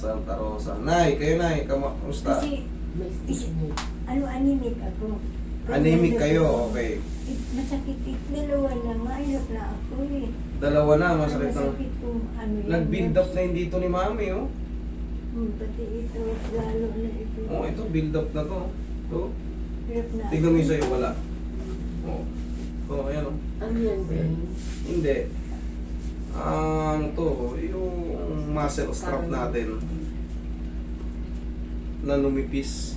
Santa Rosa. Nay, kayo Nay, kamusta? Kasi, May stick. anemic ako. Anemic kayo, okay. Masakit dalawa na, mahirap na ako eh. Dalawa na, masakit ng... Masakit kung ano yan. Nag-build up na yun dito ni Mami, oh. Pati ito, lalo na ito. Oh, ito, build up na to. Ito. Hirap na Tignan mo ako. yung sa'yo, wala. Oh. Oh, ayan, oh. Ano yan, Ben? Hindi. Ano to, yung muscle strap natin na lumipis.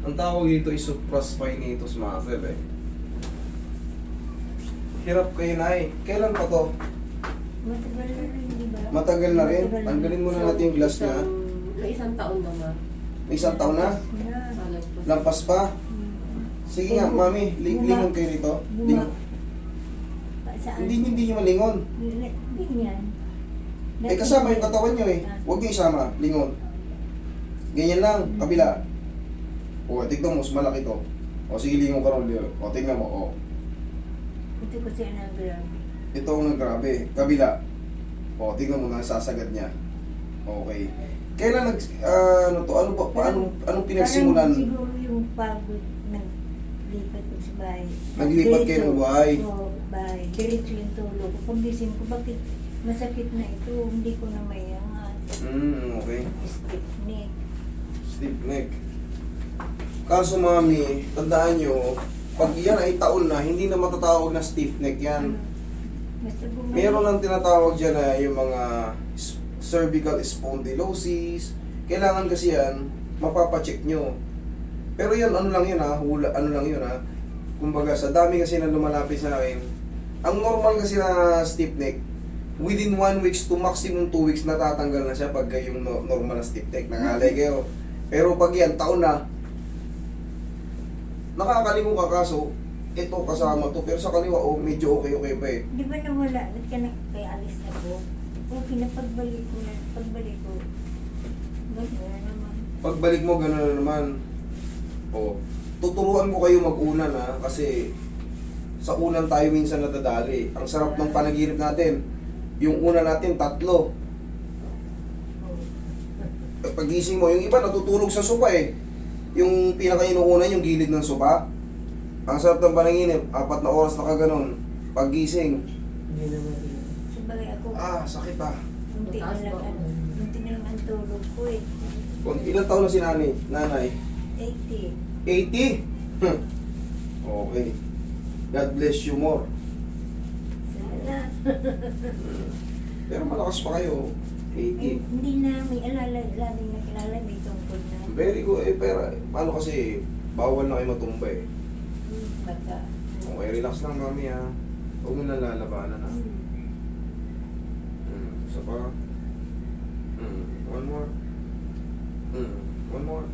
Ang tawag dito is supraspinatus muscle eh. Hirap kayo na eh. Kailan pa to? Matagal na rin, di ba? Matagal na rin. Matagal na. Tanggalin muna natin yung glass niya. May isang taon na ma. May isang taon na. Yeah. Lampas pa. Sige nga, Mami. Lingon kayo rito. Lingon. Saan? Hindi nyo malingon. Ganyan. Eh kasama yung katawan nyo eh. Huwag nyo isama. Lingon. Ganyan lang. Kabila. O, tignan mo. Mas malaki to. O, sige lingon ka ron. O, tignan mo. O. Ito kasi ang grabe. Ito ang grabe. Kabila. O, tignan mo na sasagad niya. Okay. Kailan ano to? Ano pa? Anong pinagsimulan? Parang siguro yung pagod naglipat ko sa bahay. Naglipat kayo ng bahay? Oo, bahay. Diretso yung tulog. Pagising ko, bakit masakit na ito? Hindi ko na mayangat. Okay. Stiff neck. Stiff neck. Kaso Mami, tandaan nyo, pag yan ay taon na, hindi na matatawag na stiff neck yan. Basta bumalik. Meron lang tinatawag dyan na yung mga cervical spondylosis. Kailangan kasi yan, mapapacheck nyo. Pero yun, ano lang yun ha, ano lang yun ha. Kumbaga, sa dami kasi na lumalapit sa akin, ang normal kasi na stiff neck, within 1 weeks to maximum 2 weeks natatanggal na siya pag yung normal na stiff neck, nangalay kayo. Pero pag yan, taon na, nakakalimong ka kaso, ito kasama to, pero sa kaliwa, oh, medyo okay pa eh. Di ba nawala? Ba't ka na kay alis na ko? Okay na pagbalik ko. Gano'n na naman. Pagbalik mo, gano'n na naman. O, tuturuan ko kayo mag-unan ha, kasi sa unan tayo minsan nadadali. Ang sarap ng panaginip natin. Yung una natin, 3. Pagising mo, yung iba natutulog sa sopa eh. Yung pinaka-inuunan, yung gilid ng sopa. Ang sarap ng panaginip, 4 na oras na kaganon. Pagising, Hindi naman. Sabagay ako. sakit ah. Kunti na lang ang tulog ko eh. Ilang taon na si nanay? 80. 80? Okay. God bless you more. Sana. Pero malakas pa kayo. Eh, 80. hindi na may laging nakilala may tungkol na. Very good. Eh, pero paano kasi bawal na kayo matumba eh. Baka. Okay, relax lang kami ha. Huwag mo na lalabanan ha. Isa pa. One more. One more.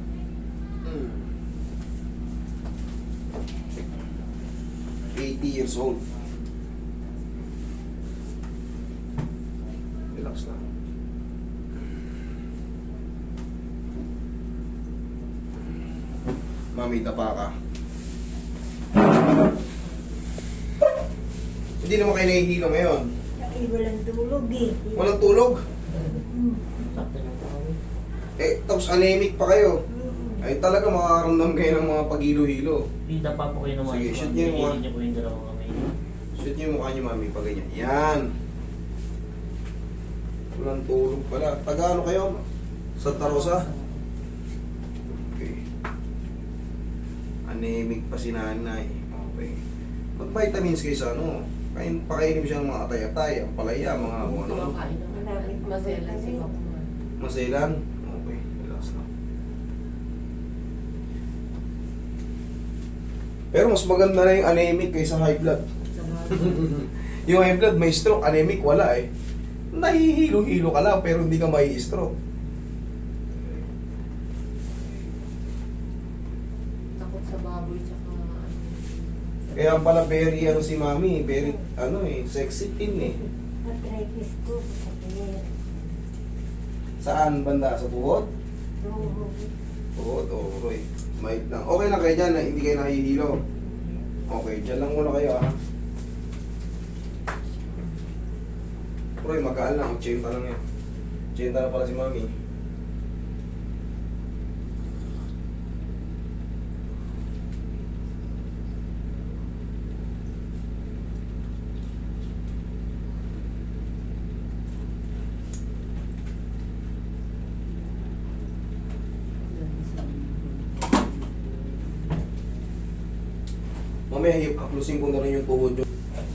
80 years old. Relax lang. Mami, tapa ka. Hindi naman kayo nahihilo ngayon. Ay, walang tulog eh. Walang tulog. Mm. Tapos anemic pa kayo. Mm. Ay talaga makakaramdam kayo ng mga pagilo-hilo. Dita pa po kayo naman. Sige, shoot niyo yung mga- niyo po yung dalawang kamay. Shoot niyo yung mukha niyo, Mami, pag ganyan. Yan. Walang tulog pala. Taga ano kayo? Santa Rosa? Okay. Anemic pa si nanay. Okay. Mag-vitamins kayo sa ano. Pakainim siya ng mga atay-atay, ang palaya, mga ano. Kumakain naman. Maselan si Papa. Maselan? Okay, relax lang. Pero mas maganda na yung anemic kaysa high blood. Yung high blood, may stroke. Anemic, wala eh. Nahihilo-hilo ka lang, pero hindi ka may stroke. Takot sa baboy tsaka Kaya pala very ano si Mami, very ano eh, sexy teen eh. Arthritis ko. Sakit. Saan banda? Sa buhod? Oo. Buhod, Roy. May lang. Okay lang kayo dyan, na hindi kayo nahihilo. Okay, dyan lang muna kayo ah. Roy, magaan lang. 80 lang yan. 80 na pala si Mami. mamaya haplusin ko na rin yung tuhod nyo.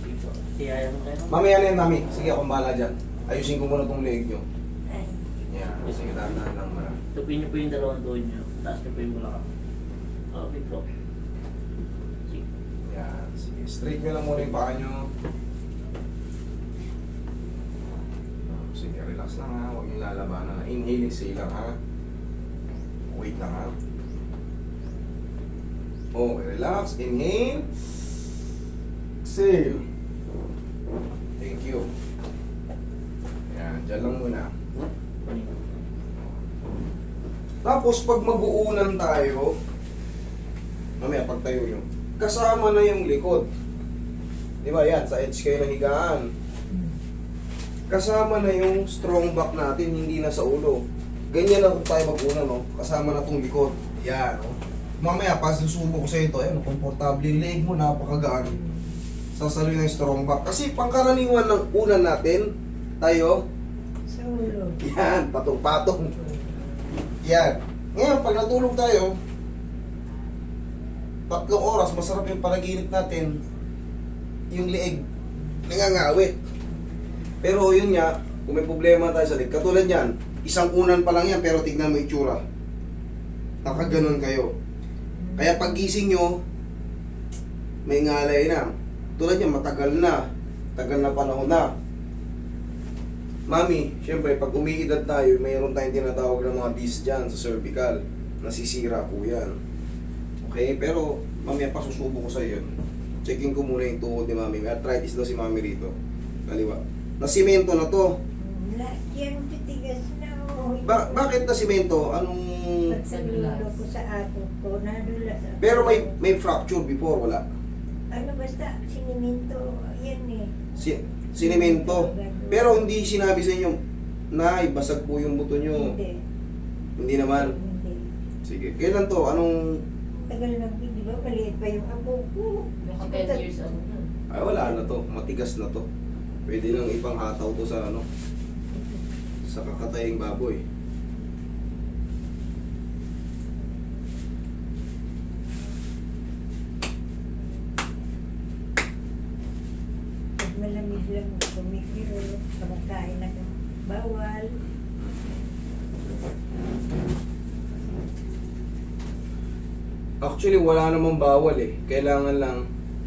Dito. Tiyaya mo kayo. Mamaya na yan, mami. Sige, akong bahala dyan. Ayusin ko muna tong leg nyo. Ay, Yan, sige, dahan-dahan lang muna. Tupin niyo po yung dalawang tuhod niyo. Taas niyo po yung balakang. Okay po. Sige. Yan, sige. Straight nyo lang muna yung paa nyo. Sige, relax lang ha. Huwag yung lalabanan. Inhale, exhale lang ha. Wait lang ha. Okay, relax. Inhale. Exhale. Thank you. Yan, dyan lang muna. Tapos pag mag-uunan tayo, mamaya pagtayo nyo, kasama na yung likod. Di ba yan, sa edge kayo ng higaan. Kasama na yung strong back natin, hindi na sa ulo. Ganyan lang kung tayo mag-una, no? Kasama na tong likod. Yan, no? Mamaya, pas susubo ko sa ito, ayun, komportable yung leg mo, napakagaan. Sasaloy na yung strong back. Kasi pangkaraniwan ng unan natin, tayo, sa ulo. yan, patong-patong. Yan. Ngayon, pag natulog tayo, 3 oras, masarap yung panaginip natin, yung leeg, nangangawit. Pero yun nga, kung may problema tayo sa leeg, katulad yan, isang unan pa lang yan, pero tignan mo itsura. Nakaganon kayo. Kaya pag gising nyo, may ngalay na. Tulad yan, matagal na. Tagal na panahon na. Mami, syempre, pag umiidad tayo, mayroon tayong tinatawag ng mga disc dyan sa cervical. Nasisira po yan. Okay, pero mamaya pasusubo ko sa iyo. Checking ko muna yung tuhod ni Mami. May arthritis daw si Mami rito. Kaliwa. Nasimento na to. Yan, titigas na. Oh. Bakit nasimento? Anong... Pag sa dulo ko sa ato ko, nadula sa... Pero may fracture before, wala. Ano basta, siniminto, yan eh. Sinimento. Pero hindi sinabi sa inyo, Nay, basag po yung buto nyo. Hindi. Hindi naman. Hindi. Sige. Kailan to? Anong... Tagal lang, di ba? Maliit pa yung apo ko. Naka 10 years old na. Ay, wala na to. Matigas na to. Pwede nang ipanghataw to sa ano, sa kakatayang baboy. Pag malamig lang, kumikiro, kumakain na ng bawal. Actually, wala namang bawal eh. Kailangan lang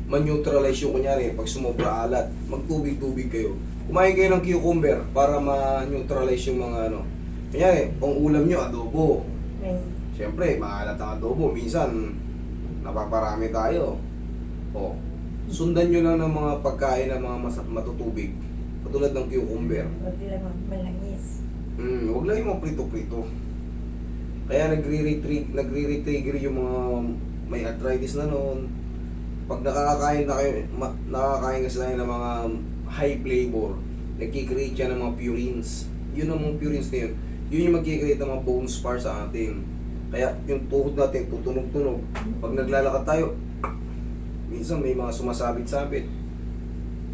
ma-neutralize yung kunyari. Pag sumobra alat, magtubig-tubig kayo. Kumain kayo ng cucumber para ma-neutralize yung mga ano. Kunyari, kung ulam nyo, adobo. Ay, Siyempre, maalat ang adobo. Minsan, napaparami tayo. O, sundan nyo lang ng mga pagkain ng mga matutubig. Katulad ng cucumber. huwag lang malangis. Huwag lang yung mga prito-prito. Kaya nagre-retrigger yung mga may arthritis na noon. Pag nakakain na kayo, nakakain kasi tayo ng mga high flavor, nagkikreate yan ng mga purines. Yun ang mga purines na yun. Yun yung magkikreate ng mga bone spar sa atin. Kaya yung tuhod natin tutunog-tunog. Pag naglalakad tayo, minsan may mga sumasabit-sabit.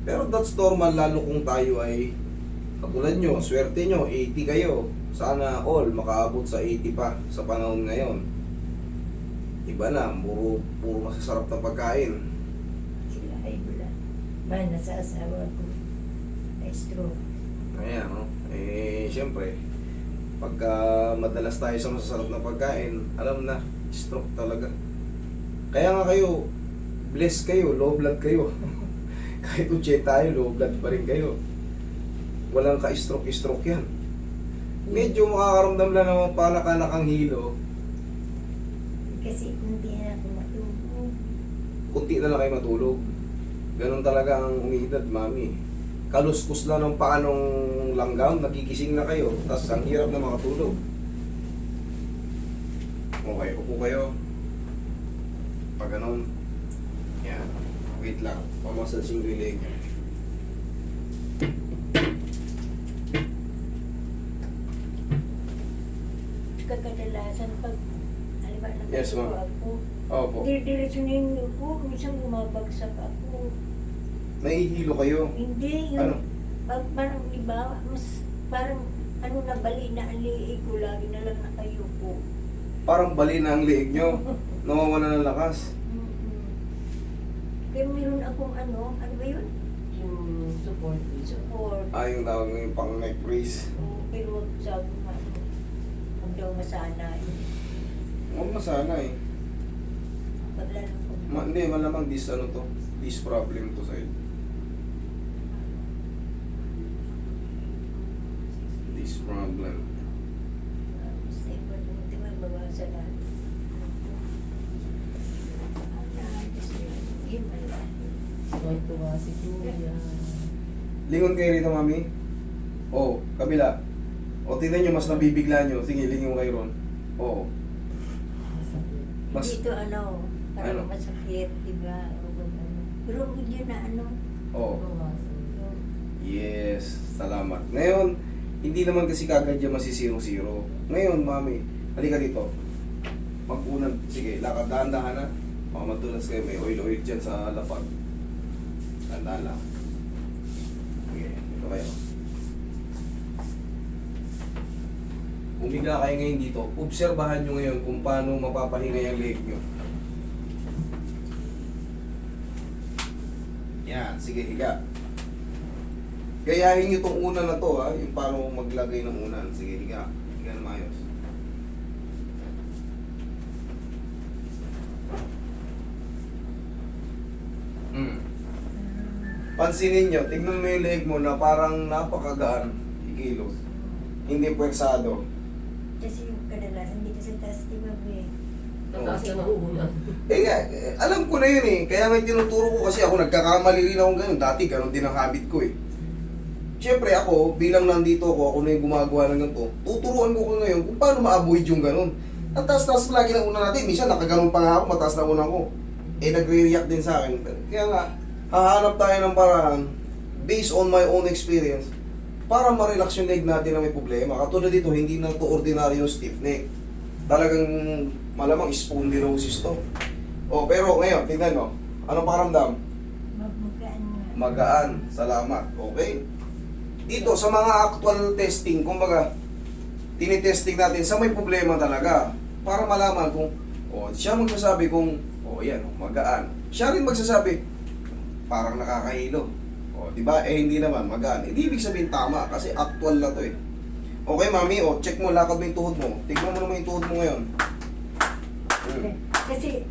Pero that's normal, lalo kung tayo ay katulad nyo, swerte nyo, 80 kayo. Sana all makaabot sa 80 pa sa panahon ngayon. Iba na, puro masasarap na pagkain. Sila ay bulan. Man, nasa asawa ko. Na-stroke. Ayan, no? Siyempre, pagka madalas tayo sa masasarap na pagkain, alam na, stroke talaga. Kaya nga kayo, blessed kayo, low blood kayo. Kahit 80 tayo, low blood pa rin kayo. Walang ka-stroke yan. Medyo makakaramdam lang naman panak-anakang hilo. Kasi hindi na ako matulog. Kunti na lang kayo matulog. Ganon talaga ang umiidad, Mami. Kaluskus lang ng paanong langgam, nagigising na kayo, tapos ang hirap na makatulog. Okay, upo kayo. Pag ganon, yan. Wait lang, pamasal yung leg niya. Kadalasan pag halimbawa Yes, ma'am. ako, Opo. diretsunin ko, minsan bumabagsak ako. Nahihilo kayo. Hindi, Ano? yung parang iba, mas parang ano na bali na ang liig ko, lagi na lang nakayuko. Parang bali na ang liig nyo. Nawawala ng lakas. Kaya meron akong ano ba yun? Yung support. Support. Yung tawag mo yung pang neck brace. Oo, pero wag sabi nga, huwag daw masanay. Huwag na sana eh. Pagla ng Hindi, malamang this problem to sa'yo. This problem. Basta yung pag-unti magbabawasan na. Yun man lang. Tuwa si Kuya. Lingon kayo rito, mami. Kabila. Tingnan nyo, mas nabibigla nyo. Sige, lingon kayo ron. Mas- Dito parang Ano? masakit, diba? O ano. Pero hindi na Yes, salamat. Ngayon, hindi naman kasi kagad yan masisiro-siro. Ngayon, mami, halika dito. Mag-unang, sige, lakad, dahan-dahan na. Madulas kayo, may oil-oil dyan sa lapag. Dahan-dahan lang. Sige, dito kayo. Umiga kayo ngayon dito. Obserbahan nyo ngayon kung paano mapapahinga yung leg nyo. Yan, sige, higa. Gayahin nyo itong una na to, yung paano maglagay ng unan. Sige, higa. Higa na maayos. Pansinin nyo, tignan mo yung leg mo na parang napakagaan ikilos. Hindi pwersado. Kasi yung kadalasan dito sa taas, diba, Tataas ka na uunan. Alam ko na yun eh. Kaya nga tinuturo ko kasi ako nagkakamali rin ako ganun. Dati ganun din ang habit ko eh. Siyempre ako, bilang nandito ako na yung gumagawa ng ganito, tuturuan ko ngayon kung paano ma-avoid yung ganun. Ang taas-taas lagi ng una natin. Minsan nakaganon pa nga ako, mataas na una ko. Nagre-react din sa akin. Kaya nga, hahanap tayo ng paraan based on my own experience para ma-relax yung leg natin na may problema. Katulad dito, hindi na to ordinaryo stiff neck. Talagang malamang spondylosis to. Pero ngayon, tingnan nyo. Anong pakiramdam? Magmagaan nga. Magaan. Salamat. Okay? Dito, sa mga actual testing, kumbaga, tinitesting natin sa may problema talaga. Para malaman kung, siya magsasabi kung, yan, magaan. Siya rin magsasabi, parang nakakahilo. Diba? Hindi naman, magaan. Hindi ibig sabihin tama, kasi actual na to eh. Okay, mami, check mo, lakad mo yung tuhod mo. Tignan mo naman yung tuhod mo ngayon. Kasi,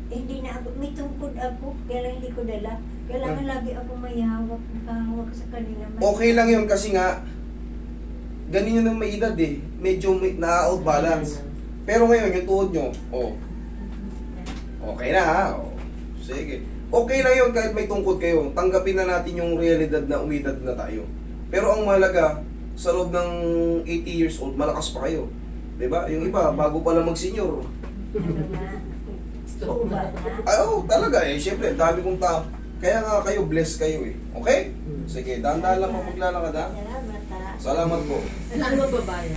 hindi na ako, may tungkod ako, kaya lang hindi ko dala. Kailangan lagi ako may hawak sa kanila. Okay lang yun kasi nga, ganun yun ang may edad eh. Medyo na-out balance. Pero ngayon, yung tuhod nyo, okay na ha. Sige. Okay lang yun kahit may tungkod kayo. Tanggapin na natin yung realidad na umidad na tayo. Pero ang mahalaga, sa loob ng 80 years old, malakas pa kayo. Diba? Yung iba, bago pa lang mag-senior. Stroke na. Talaga eh. Siyempre, dami kong tao. Kaya nga kayo, blessed kayo eh. Okay? Sige, dahan-dahan lang maglalakad ha. Salamat ha. Salamat po. Ano magbabayan?